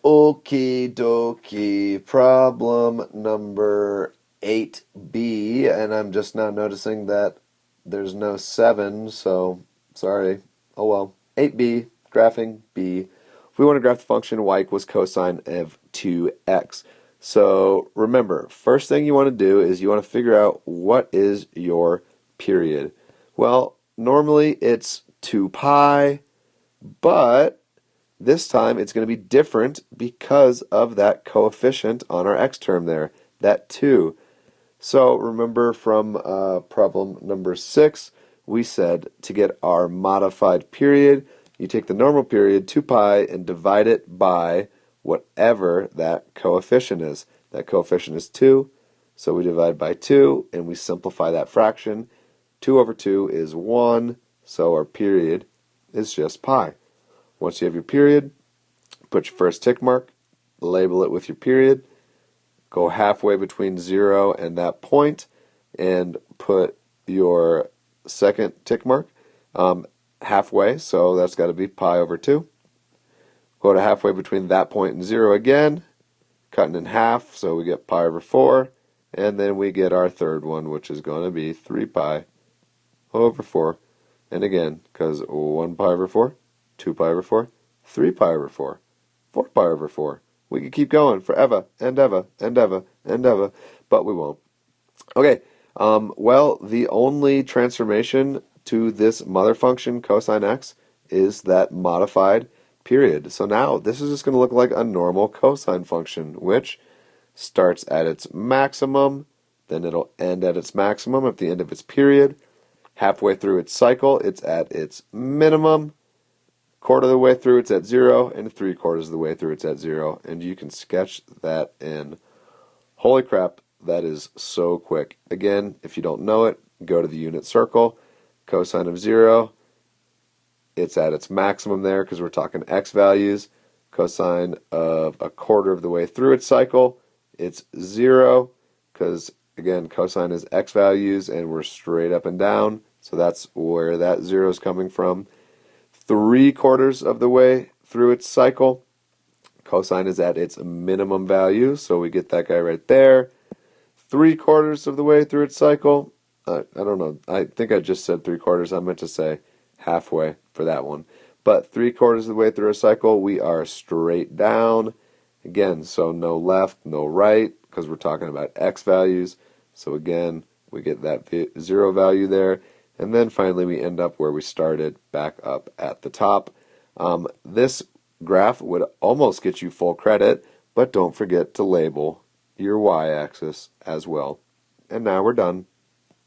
Okie dokie. Problem number 8B, and I'm just now noticing that there's no 7, so sorry. Oh well. 8B, graphing B. If we want to graph the function y equals cosine of 2x. So remember, first thing you want to do is you want to figure out what is your period. Well, normally it's 2 pi, but this time it's going to be different because of that coefficient on our x term there, that 2. So remember from problem number 6, we said to get our modified period, you take the normal period, 2 pi, and divide it by whatever that coefficient is. That coefficient is 2, so we divide by 2, and we simplify that fraction. 2 over 2 is 1, so our period is just pi. Once you have your period, put your first tick mark, label it with your period, go halfway between 0 and that point, and put your second tick mark halfway, so that's got to be pi over 2. Go to halfway between that point and 0 again, cutting in half, so we get pi over 4, and then we get our third one, which is going to be 3 pi over 4. And again, because 1 pi over 4, 2 pi over 4, 3 pi over 4, 4 pi over 4. We could keep going forever and ever and ever and ever, but we won't. Okay, well, the only transformation to this mother function, cosine x, is that modified period. So now this is just going to look like a normal cosine function, which starts at its maximum, then it'll end at its maximum at the end of its period. Halfway through its cycle, it's at its minimum. Quarter of the way through, it's at 0, and 3/4 of the way through, it's at 0. And you can sketch that in. Holy crap, that is so quick. Again, if you don't know it, go to the unit circle. Cosine of 0, it's at its maximum there because we're talking x values. Cosine of a quarter of the way through its cycle, it's 0 because, again, cosine is x values and we're straight up and down. So that's where that 0 is coming from. 3/4 of the way through its cycle, cosine is at its minimum value, so we get that guy right there. 3/4 of the way through its cycle, I don't know, I think I just said 3/4, I meant to say halfway for that one. But 3/4 of the way through a cycle, we are straight down. Again, so no left, no right, because we're talking about x values. So again, we get that 0 value there. And then finally we end up where we started, back up at the top. This graph would almost get you full credit, but don't forget to label your y-axis as well. And now we're done.